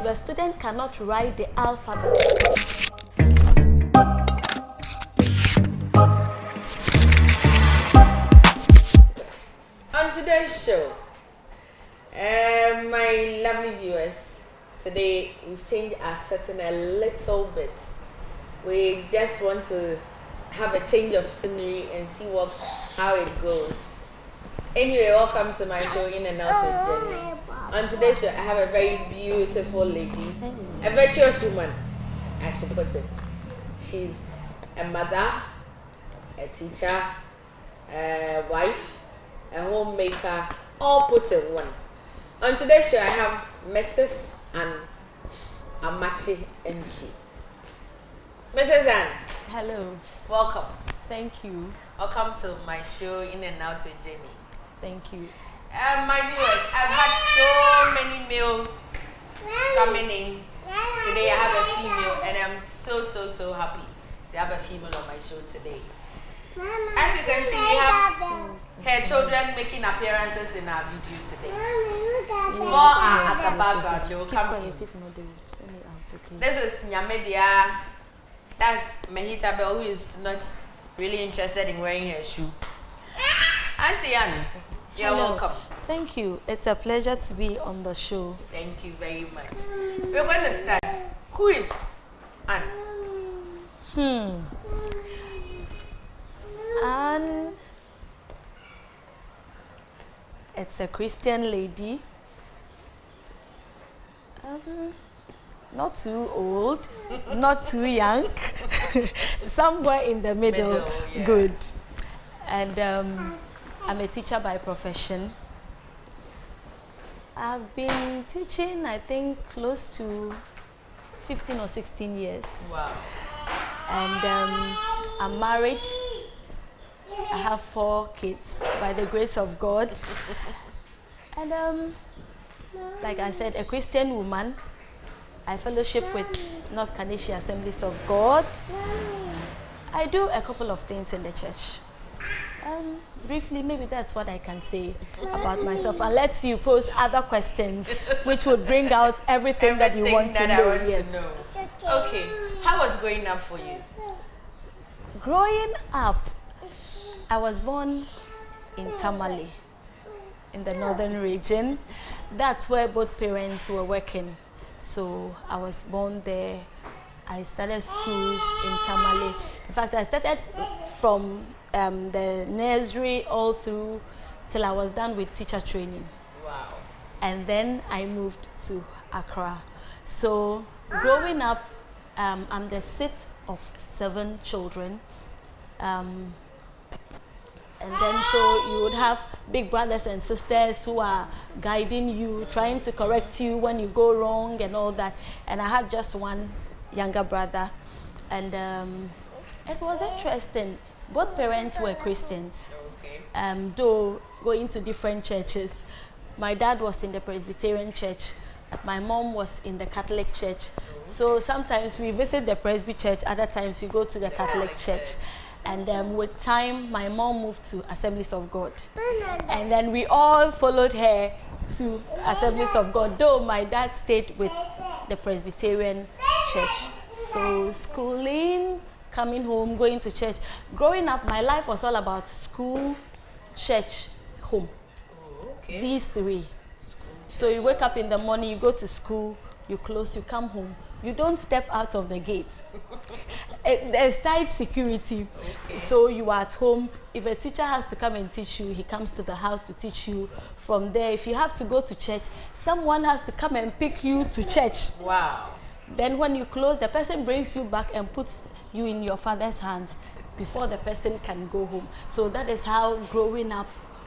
if a student cannot write the alphabet. On today's show, my lovely viewers, today we've changed our setting a little bit. We just want to have a change of scenery and see how it goes. Anyway, welcome to my show, In and Out with Jennie. On today's show, I have a very beautiful lady, a virtuous woman, I should put it. She's a mother, a teacher, a wife, a homemaker, all put in one. On today's show, I have Mrs. Ann Amachi MG. Mrs. Ann. Hello. Welcome. Thank you. Welcome to my show, In and Out with Jennie. Thank you. My viewers, I've had so many male coming in. Today I have a female, and I'm so happy to have a female on my show today. As you can see, we have her children making appearances in our video today. More are at the background. They will come in. This is Nyamedia. That's Mahita Bell, who is not really interested in wearing her shoe. Auntie Ann, you're welcome. Thank you. It's a pleasure to be on the show. Thank you very much. We're going to start. Who is Ann? Ann, it's a Christian lady. Not too old, not too young, somewhere in the middle. Yeah. Good. And I'm a teacher by profession. I've been teaching, I think, close to 15 or 16 years. Wow. And I'm married. I have 4 kids by the grace of God. And like I said, a Christian woman. I fellowship with North Kaneshie Assemblies of God. I do a couple of things in the church. Briefly, maybe that's what I can say about myself. Unless you pose other questions, which would bring out everything that you want to know. Yes. Okay. How was growing up for you? Growing up, I was born in Tamale, in the northern region. That's where both parents were working. So I was born there. I started school in Tamale. In fact, I started from the nursery all through till I was done with teacher training. Wow. And then I moved to Accra. So growing up, I'm the 6th of 7 children. And then so you would have big brothers and sisters who are guiding you, trying to correct you when you go wrong and all that. And I had just one younger brother. And it was interesting. Both parents were Christians, Okay. Though going to different churches. My dad was in the Presbyterian church. My mom was in the Catholic church. So sometimes we visit the Presby church, other times we go to the Catholic church. And with time, my mom moved to Assemblies of God. And then we all followed her to Assemblies of God, though my dad stayed with the Presbyterian church. So schooling, coming home, going to church. Growing up, my life was all about school, church, home. Okay. These 3. So you wake up in the morning, you go to school, you close, you come home. You don't step out of the gate. There's tight security. Okay. So you are at home. If a teacher has to come and teach you, he comes to the house to teach you. From there, if you have to go to church, someone has to come and pick you to church. Wow. Then when you close, the person brings you back and puts you in your father's hands before the person can go home. So that is how growing up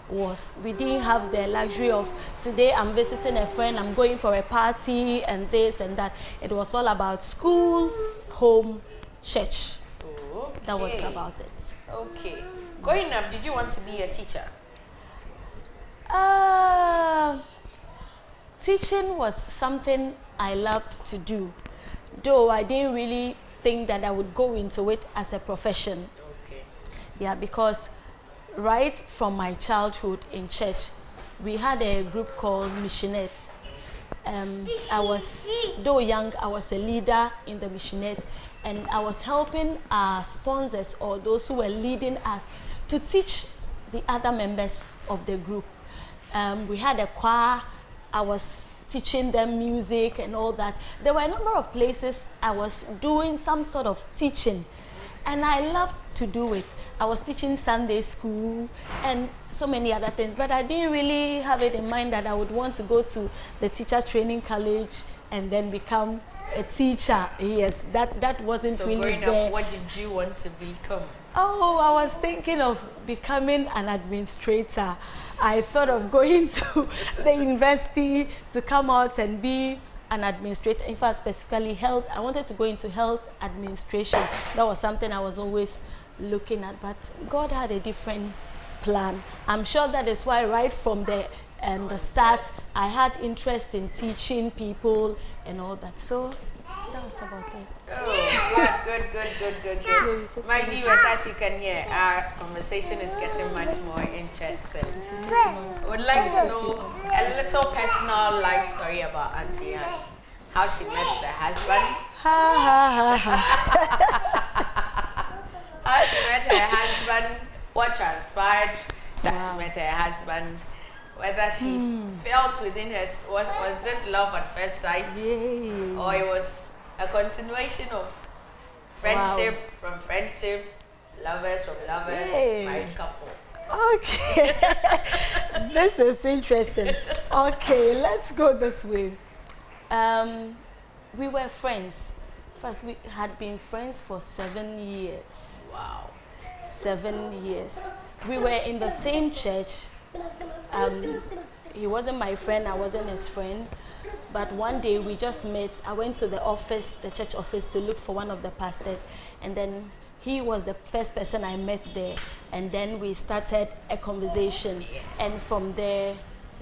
was. We didn't have the luxury of today I'm visiting a friend, I'm going for a party and this and that. It was all about school, home, church. Okay. That was about it. Okay. Growing up, did you want to be a teacher? Teaching was something I loved to do, though I didn't really think that I would go into it as a profession. Okay. Yeah, because right from my childhood in church, we had a group called Missionettes. I was, though young, I was a leader in the missionette, and I was helping our sponsors or those who were leading us to teach the other members of the group. We had a choir. I was teaching them music and all that. There were a number of places I was doing some sort of teaching, and I loved to do it. I was teaching Sunday school and so many other things, but I didn't really have it in mind that I would want to go to the teacher training college and then become a teacher. Yes, that wasn't So really growing there. up, what did you want to become? Oh, I was thinking of becoming an administrator. I thought of going to the university to come out and be an administrator. In fact, specifically health. I wanted to go into health administration. That was something I was always looking at, but God had a different plan. I'm sure that is why right from the start, I had interest in teaching people and all that. So that was about it. Oh, good. My viewers, as you can hear, our conversation is getting much more interesting. I would like to know a little personal life story about Auntie Anne. How she met the husband. How she met her husband. What transpired that she met her husband. Whether she felt within her, was it love at first sight? Yay. Or it was a continuation of friendship from friendship, lovers from lovers, Yay. married couple. Okay. This is interesting. Okay, let's go this way. We were friends. First, we had been friends for 7 years. Wow. 7 years. We were in the same church. He wasn't my friend, I wasn't his friend. But one day we just met. I went to the office, the church office, to look for one of the pastors. And then he was the first person I met there. And then we started a conversation. Yes. And from there,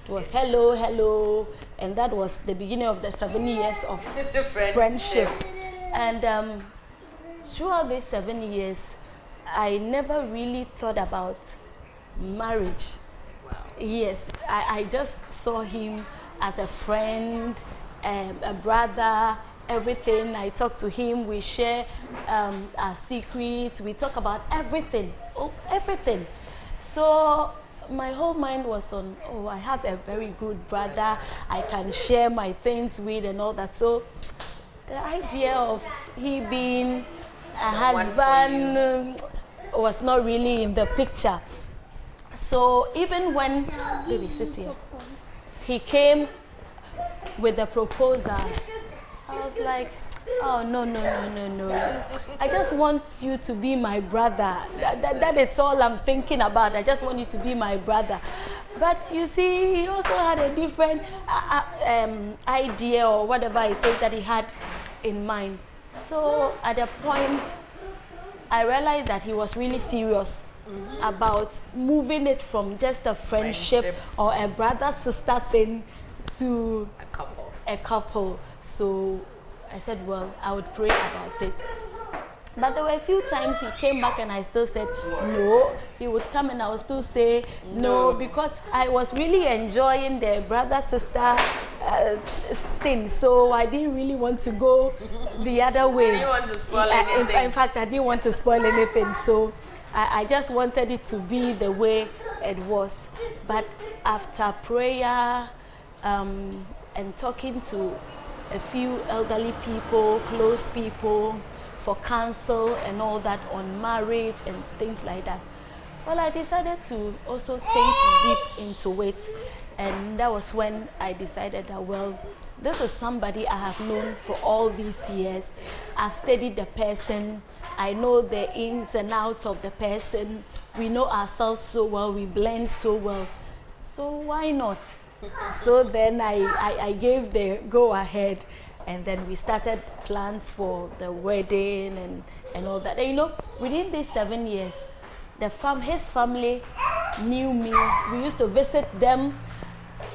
it was hello, hello. And that was the beginning of the 7 years of friendship. And throughout these 7 years, I never really thought about marriage. Wow. Yes, I just saw him as a friend, a brother, everything. I talk to him, we share our secrets, we talk about everything, everything. So my whole mind was on, oh, I have a very good brother, I can share my things with and all that. So the idea of he being a husband was not really in the picture. So even when, baby, sit here, he came with the proposal, I was like, oh, no. I just want you to be my brother. That is all I'm thinking about. I just want you to be my brother. But you see, he also had a different idea or whatever it is that he had in mind. So at a point, I realized that he was really serious about moving it from just a friendship or a brother-sister thing to a couple. So I said, well, I would pray about it. But there were a few times he came back and I still said no. He would come and I would still say no, because I was really enjoying the brother-sister thing. So I didn't really want to go the other way. You didn't want to spoil anything. In fact, I didn't want to spoil anything. So I just wanted it to be the way it was. But after prayer and talking to a few elderly people, close people, for counsel and all that on marriage and things like that, well, I decided to also think deep into it. And that was when I decided that, well, this is somebody I have known for all these years. I've studied the person. I know the ins and outs of the person. We know ourselves so well. We blend so well. So why not? So then I gave the go ahead. And then we started plans for the wedding and all that. And you know, within these 7 years, his family knew me. We used to visit them.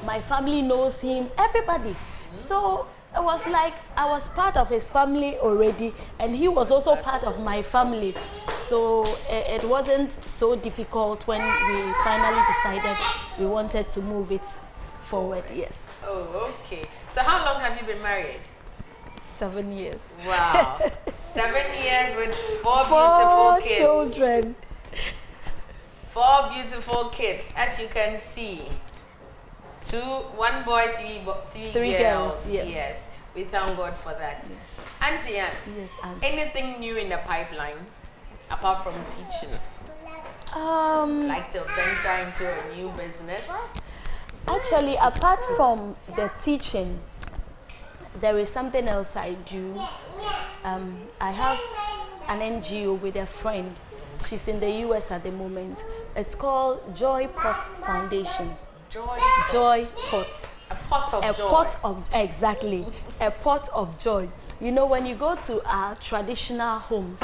My family knows him, everybody. So it was like I was part of his family already, and he was also part of my family. So it wasn't so difficult when we finally decided we wanted to move it forward. Yes. Oh, okay. So how long have you been married? 7 years. Wow. 7 years with four Four beautiful kids. children. 4 beautiful kids, as you can see. 1 boy, 3 girls. Yes. We thank God for that. Yes. Auntie Ann, Yes, Auntie. anything new in the pipeline apart from teaching? Like to venture into a new business? Actually, apart from the teaching, there is something else I do. I have an NGO with a friend. She's in the US at the moment. It's called Joy Pot Foundation. Joy Pot. A pot of joy. Pot of, exactly, a pot of joy. You know, when you go to our traditional homes,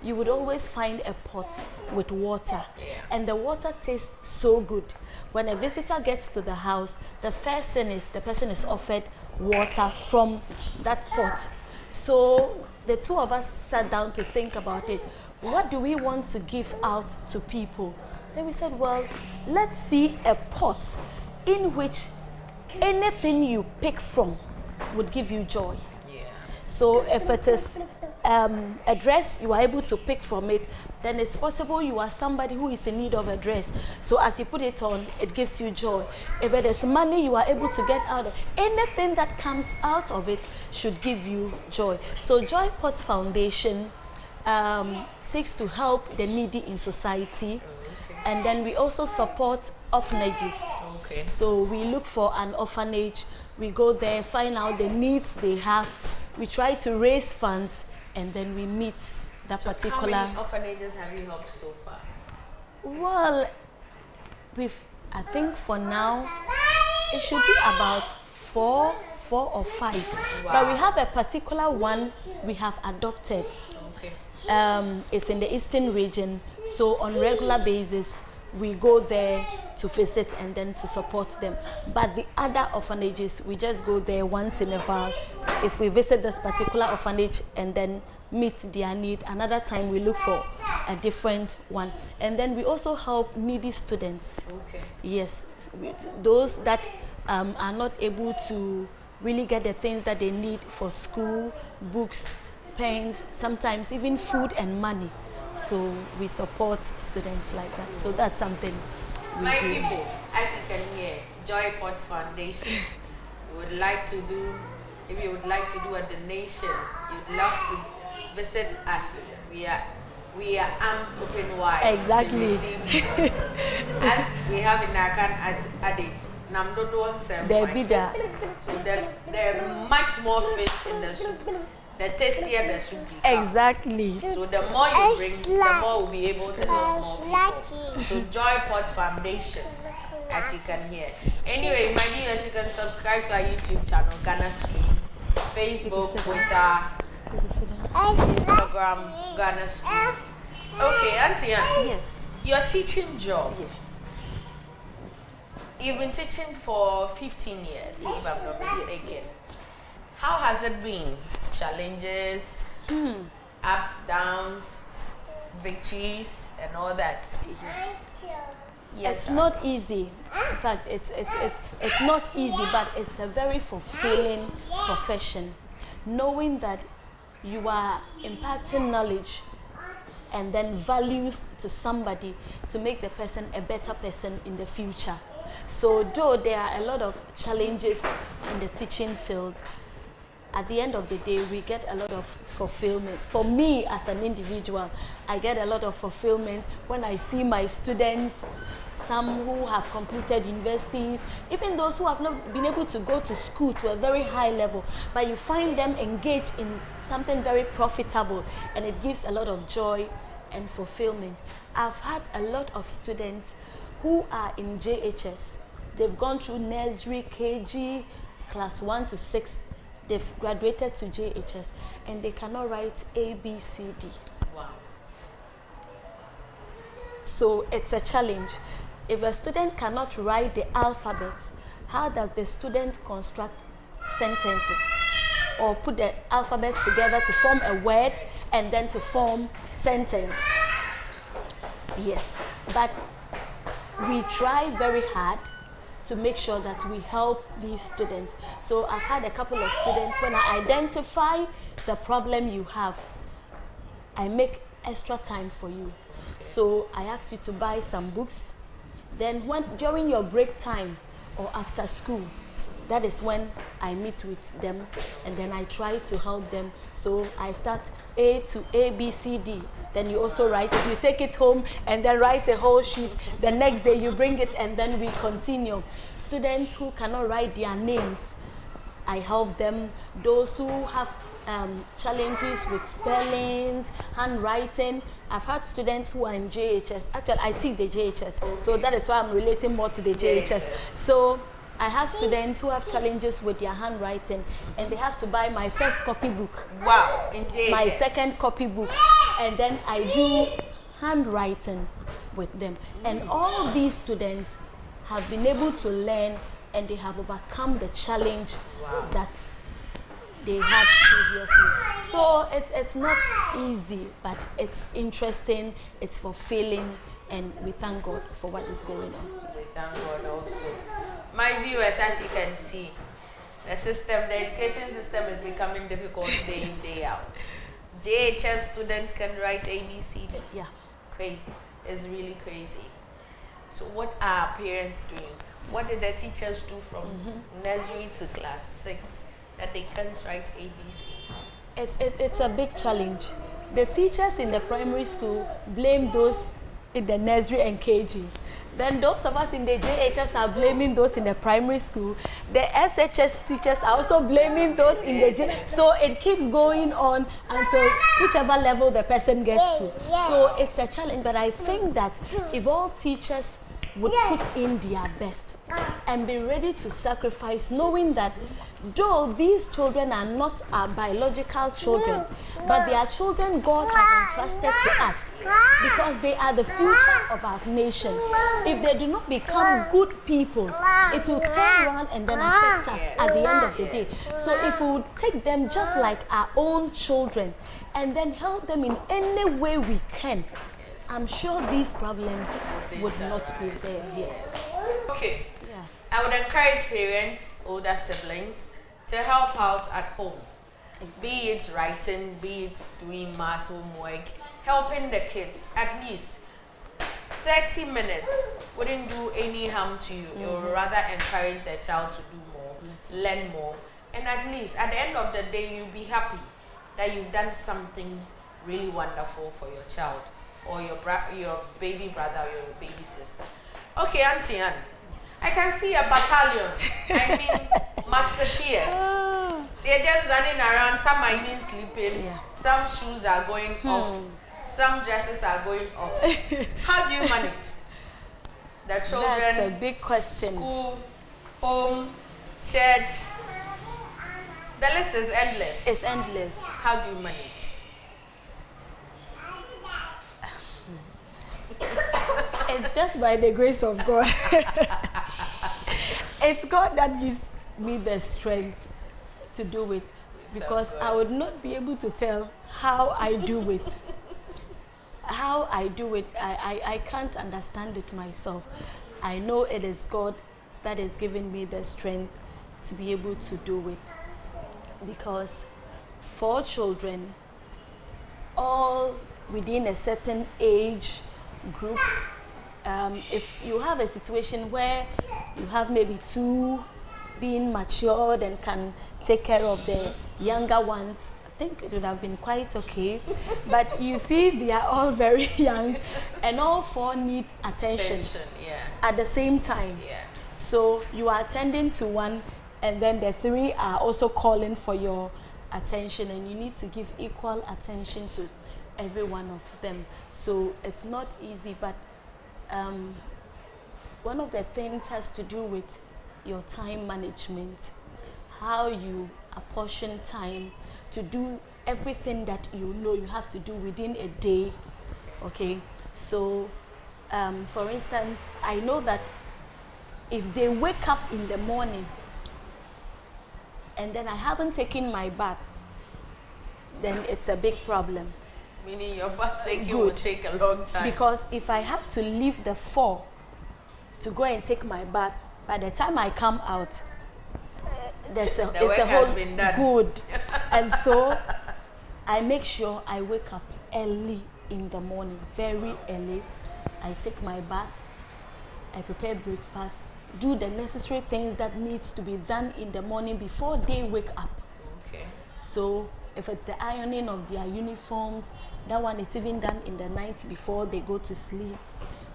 you would always find a pot with water. Yeah. And the water tastes so good. When a visitor gets to the house, the first thing is the person is offered water from that pot. So the two of us sat down to think about it. What do we want to give out to people? Then we said, well, let's see a pot in which anything you pick from would give you joy. Yeah. So if it is a dress, you are able to pick from it, then it's possible you are somebody who is in need of a dress. So as you put it on, it gives you joy. If it is money you are able to get out of, anything that comes out of it should give you joy. So Joy Pot Foundation seeks to help the needy in society. And then we also support orphanages. Okay. So we look for an orphanage, we go there, find out the needs they have, we try to raise funds, and then we meet that particular. How many orphanages have you helped so far? Well, I think for now, it should be about four or 5. Wow. But we have a particular one we have adopted. Okay. It's in the eastern region, so on regular basis we go there to visit and then to support them. But the other orphanages, we just go there once in a while. If we visit this particular orphanage and then meet their need, another time we look for a different one. And then we also help needy students. Okay. Yes, those that are not able to really get the things that they need for school, books, pens, sometimes even food and money. So we support students like that. So that's something we My do. people, as you can hear, Joy Pot Foundation would like to do, if you would like to do a donation, you'd love to visit us. We are arms open wide. Exactly. To receive, as we have in our adage, Namdodo and There be that. So there are much more fish in the soup. The tastier the soup becomes. Exactly. So the more you bring, the more we'll be able to help more people. So Joy Pot Foundation, as you can hear. Anyway, my viewers, you can subscribe to our YouTube channel, Ghana Stream, Facebook, Twitter, Instagram, Ghana Stream. Okay, Auntie Ann, Yes. your teaching job. Yes. You've been teaching for 15 years, if I'm not mistaken. How has it been? Challenges, ups, downs, victories, and all that. Yes, It's not easy. In fact, it's not easy, but it's a very fulfilling profession. Knowing that you are impacting knowledge and then values to somebody to make the person a better person in the future. So though there are a lot of challenges in the teaching field, at the end of the day, we get a lot of fulfillment. For me as an individual, I get a lot of fulfillment when I see my students, some who have completed universities, even those who have not been able to go to school to a very high level, but you find them engaged in something very profitable, and it gives a lot of joy and fulfillment. I've had a lot of students who are in JHS. They've gone through nursery, KG, class 1 to 6. They've graduated to JHS and they cannot write A, B, C, D. Wow. So it's a challenge. If a student cannot write the alphabet, how does the student construct sentences or put the alphabets together to form a word and then to form sentence? Yes, but we try very hard to make sure that we help these students. So I've had a couple of students, when I identify the problem you have, I make extra time for you. So I ask you to buy some books. Then during your break time or after school, that is when I meet with them, and then I try to help them. So I start A to A, B, C, D. Then you also write it. You take it home and then write a whole sheet. The next day you bring it and then we continue. Students who cannot write their names, I help them. Those who have challenges with spellings, handwriting. I've had students who are in JHS. Actually, I teach the JHS, so that is why I'm relating more to the JHS. So I have students who have challenges with their handwriting, and they have to buy my first copybook. Wow, in JHS. My second copybook, and then I do handwriting with them. And all these students have been able to learn, and they have overcome the challenge that they had previously. So it's not easy, but it's interesting, it's fulfilling, and we thank God for what is going on. We thank God also. My viewers, as you can see, the education system is becoming difficult day in, day out. JHS students can write ABC. Yeah. Crazy. It's really crazy. So what are parents doing? What did the teachers do from nursery to class 6 that they can't write ABC? It's a big challenge. The teachers in the primary school blame those in the nursery and KG. Then those of us in the JHS are blaming those in the primary school. The SHS teachers are also blaming those in the J. So it keeps going on until whichever level the person gets to. So it's a challenge, but I think that if all teachers would put in their best and be ready to sacrifice, knowing that though these children are not our biological children, but they are children God has entrusted to us because they are the future of our nation. If they do not become good people, it will turn around and then affect us at the end of the day. So if we would take them just like our own children and then help them in any way we can, I'm sure these problems would not be there. Yes. Okay. Yeah. I would encourage parents, older siblings, to help out at home. Be it writing, be it doing math homework, helping the kids. At least 30 minutes wouldn't do any harm to you. You would rather encourage the child to do more, learn more, and at least at the end of the day, you'll be happy that you've done something really wonderful for your child, or your baby brother, or your baby sister. Okay, Auntie Anne, I can see a battalion. I mean, musketeers. They're just running around. Some are even sleeping. Yeah. Some shoes are going off. Some dresses are going off. How do you manage? The children. That's a big question. School, home, church. The list is endless. It's endless. How do you manage? It's just by the grace of God. It's God that gives me the strength to do it, because I would not be able to tell how I do it. How I do it, I can't understand it myself. I know it is God that is giving me the strength to be able to do it, because 4 children, all within a certain age group. If you have a situation where you have maybe 2 being matured and can take care of the younger ones, I think it would have been quite okay. But you see, they are all very young, and all 4 need attention at the same time. Yeah. So you are attending to one, and then the 3 are also calling for your attention, and you need to give equal attention to every one of them. So it's not easy, but one of the things has to do with your time management, how you apportion time to do everything that you know you have to do within a day. Okay, so for instance, I know that if they wake up in the morning and then I haven't taken my bath, then it's a big problem. Meaning your bath taking will take a long time. Because if I have to leave the 4 to go and take my bath, By the time I come out, it's a work has been done. good. And so I make sure I wake up early in the morning, very early. I take my bath, I prepare breakfast, do the necessary things that needs to be done in the morning before they wake up. Okay. So if it's the ironing of their uniforms, that one it's even done in the night before they go to sleep.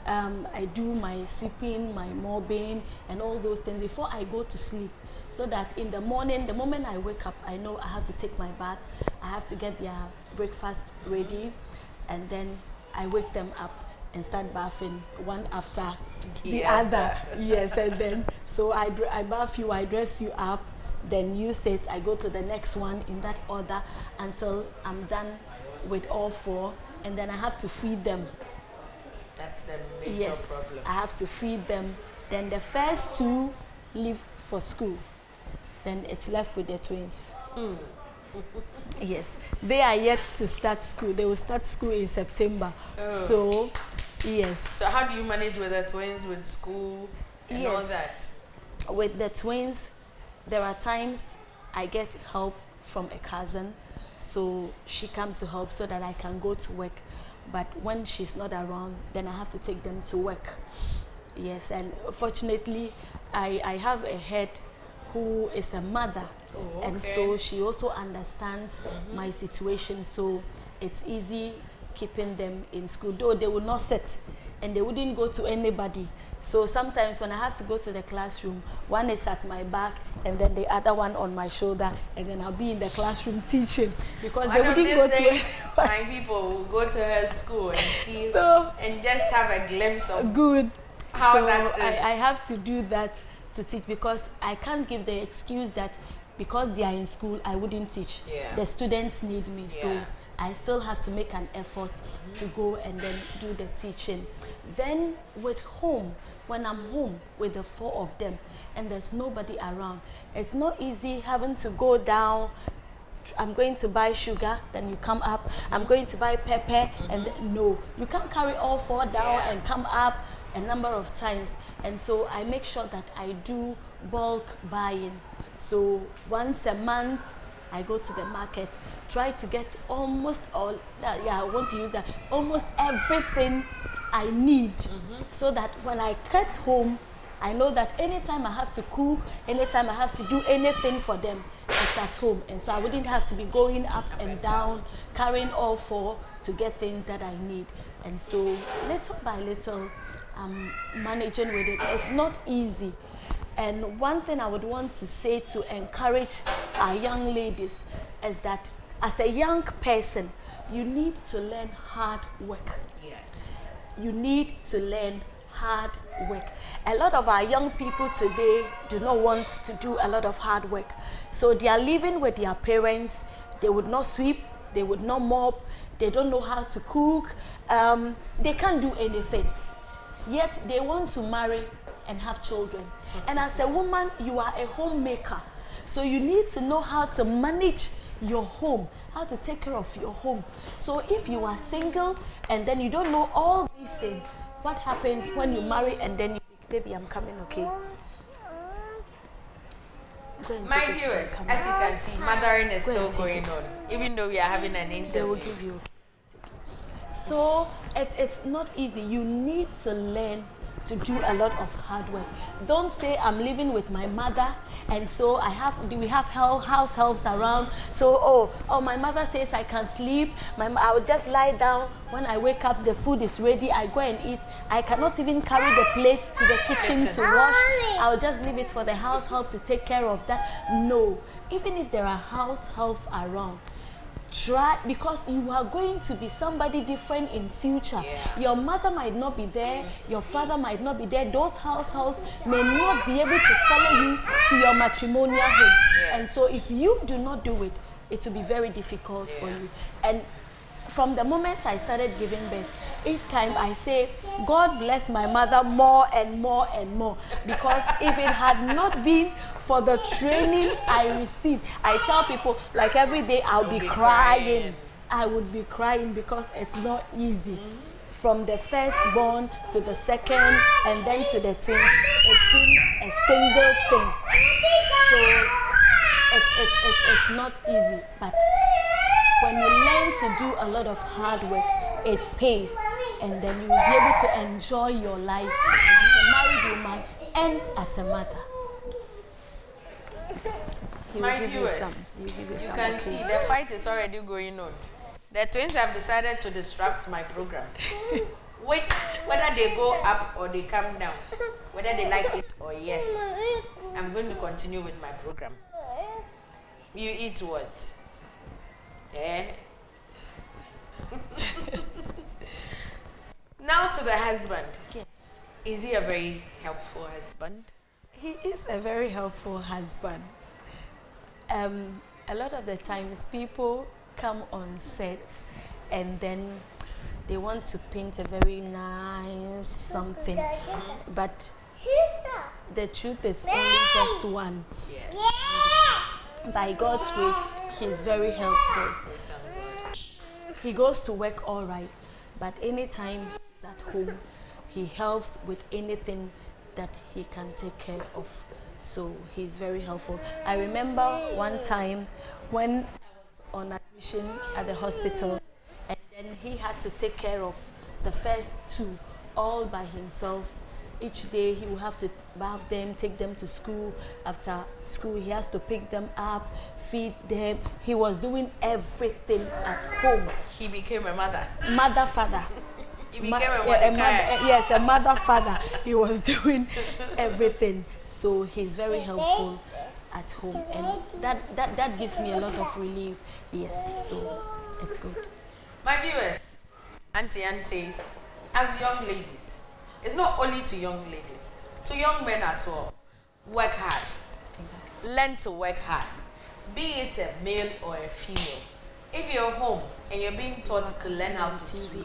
I do my sweeping, my mopping, and all those things before I go to sleep, so that in the morning, the moment I wake up, I know I have to take my bath, I have to get their breakfast ready, and then I wake them up and start bathing one after the other. Yes, and then so I bath you, I dress you up, then you sit, I go to the next one in that order until I'm done with all four, and then I have to feed them. That's the major problem. I have to feed them. Then the first two leave for school. Then it's left with the twins. Yes, they are yet to start school. They will start school in September. So, yes. So how do you manage with the twins, with school and all that? With the twins, there are times I get help from a cousin. So she comes to help so that I can go to work. But when she's not around, then I have to take them to work. Yes, and fortunately, I have a head who is a mother. Oh, okay. And so she also understands my situation. So it's easy keeping them in school, though they will not sit and they wouldn't go to anybody. So sometimes when I have to go to the classroom, one is at my back and then the other one on my shoulder, and then I'll be in the classroom teaching because they wouldn't go to my people will go to her school and see and just have a glimpse of good how that is. I have to do that to teach because I can't give the excuse that because they are in school I wouldn't teach. The students need me, so I still have to make an effort to go and then do the teaching. Then with home, when I'm home with the four of them and there's nobody around, it's not easy having to go down. I'm going to buy sugar, then you come up. I'm going to buy pepper, and no, you can't carry all four down and come up a number of times. And so I make sure that I do bulk buying. So once a month, I go to the market, try to get almost all, I want to use that, almost everything I need, so that when I get home, I know that anytime I have to cook, anytime I have to do anything for them, it's at home. And so I wouldn't have to be going up and down, carrying all four to get things that I need. And so little by little, I'm managing with it. It's not easy. And one thing I would want to say to encourage our young ladies is that as a young person, you need to learn hard work. Yes. You need to learn hard work. A lot of our young people today do not want to do a lot of hard work. So they are living with their parents. They would not sweep, they would not mop, they don't know how to cook, they can't do anything. Yet they want to marry and have children. And as a woman, you are a homemaker. So you need to know how to manage your home, how to take care of your home. So if you are single and then you don't know all these things, what happens when you marry and then you think, baby, I'm coming, okay? My viewers, as you can see, mothering is still going on, even though we are having an interview. They will give you. So it's not easy. You need to learn to do a lot of hard work. Don't say I'm living with my mother and so we have house helps around. So my mother says I can sleep. I will just lie down. When I wake up, the food is ready. I go and eat. I cannot even carry the plates to the kitchen to wash. I'll just leave it for the house help to take care of that. No, even if there are house helps around, try, because you are going to be somebody different in future. Your mother might not be there, your father might not be there. Those households may not be able to follow you to your matrimonial home. And so if you do not do it, it will be very difficult for you. And from the moment I started giving birth, each time I say, God bless my mother more and more and more. Because if it had not been for the training I received, I tell people, like every day I'll be crying. I would be crying because it's not easy from the firstborn to the second and then to the twins. It's been a single thing. So it's not easy, but when you learn to do a lot of hard work, it pays, and then you will be able to enjoy your life as a married woman and as a mother. My viewers, you can see the fight is already going on. The twins have decided to disrupt my program. Whether they go up or they come down, whether they like it or yes, I'm going to continue with my program. You eat what? Eh? Now to the husband. Yes. Is he a very helpful husband? He is a very helpful husband. A lot of the times people come on set and then they want to paint a very nice something, but the truth is only just one. Yes. By God's grace, he's very helpful. He goes to work all right, but anytime he's at home, he helps with anything that he can take care of. So he's very helpful. I remember one time when I was on admission at the hospital, and then he had to take care of the first two all by himself. Each day he will have to bath them, take them to school. After school he has to pick them up, feed them. He was doing everything at home. He became a mother. Mother, father. He became a mother. Yes, a mother, father. He was doing everything. So he's very helpful at home, and that gives me a lot of relief. Yes, so it's good. My viewers, Auntie Anne says, as young ladies, it's not only to young ladies, to young men as well. Work hard. Exactly. Learn to work hard. Be it a male or a female. If you're home and you're being taught to learn how to swim,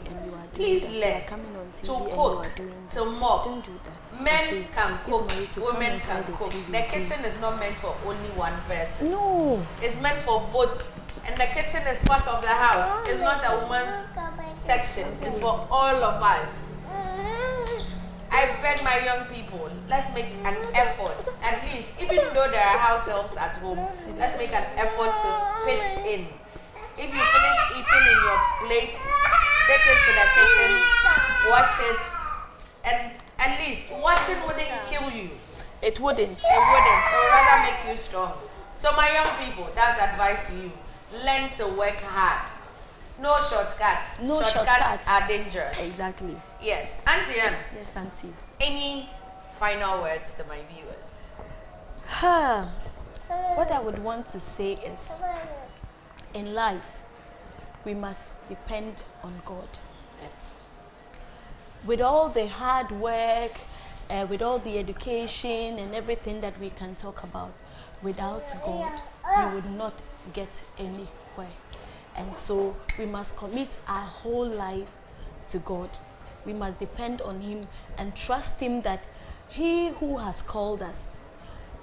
please learn to cook, to mop. Don't do that. Men can cook, women can cook. The kitchen is not meant for only one person. No. It's meant for both. And the kitchen is part of the house. It's not a woman's section. It's for all of us. I beg my young people, let's make an effort. At least, even though there are house helps at home, let's make an effort to pitch in. If you finish eating in your plate, take it to the kitchen, wash it, and at least washing wouldn't kill you. It wouldn't. It wouldn't. It would rather make you strong. So my young people, that's advice to you. Learn to work hard. No shortcuts. No shortcuts are dangerous. Exactly. Yes. Auntie Anne. Yes, Auntie. Any final words to my viewers? What I would want to say is, in life, we must depend on God. With all the hard work, with all the education and everything that we can talk about, without God, we would not get anywhere. And so we must commit our whole life to God. We must depend on Him and trust Him that He who has called us,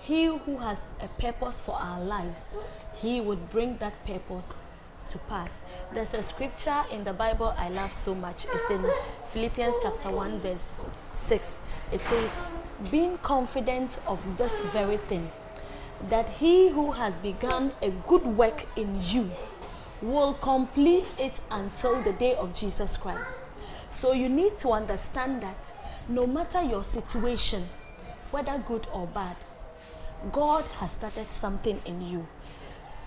He who has a purpose for our lives, He would bring that purpose to pass. There's a scripture in the Bible I love so much. It's in Philippians chapter 1 verse 6. It says, being confident of this very thing, that He who has begun a good work in you will complete it until the day of Jesus Christ. So you need to understand that no matter your situation, whether good or bad, God has started something in you.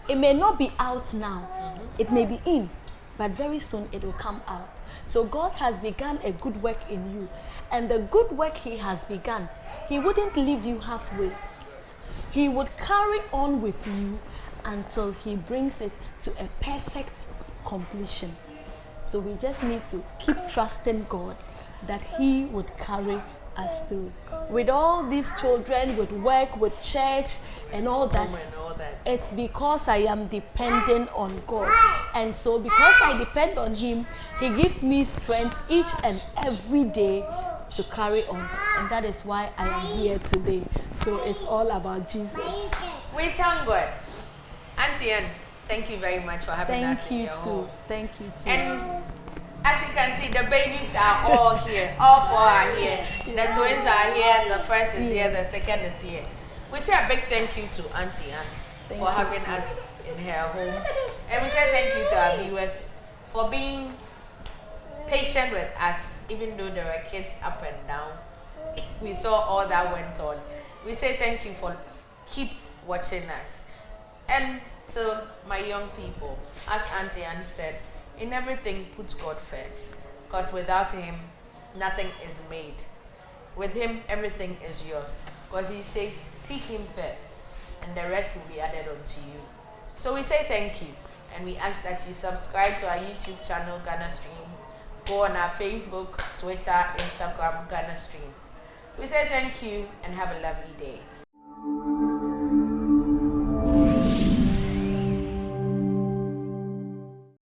It may not be out now, it may be in, but very soon it will come out. So God has begun a good work in you, and the good work He has begun, He wouldn't leave you halfway. He would carry on with you until He brings it to a perfect completion. So we just need to keep trusting God that He would carry us through. With all these children, with work, with church, and all that, it's because I am depending on God. And so because I depend on Him, He gives me strength each and every day to carry on. And that is why I am here today. So it's all about Jesus. We thank God. Auntie Anne, thank you very much for having us in your home. Thank you too. And As you can see, the babies are all here. All four are here. The twins are here. The first is here. The second is here. We say a big thank you to Auntie Anne for having us in her home. And we say thank you to our viewers for being patient with us, even though there were kids up and down. We saw all that went on. We say thank you for keep watching us. And to my young people, as Auntie Anne said, in everything put God first, because without him nothing is made. With him everything is yours, because he says seek him first and the rest will be added unto you. So we say thank you, and we ask that you subscribe to our YouTube channel Ghana Stream, go on our Facebook, Twitter, Instagram Ghana Streams. We say thank you and have a lovely day.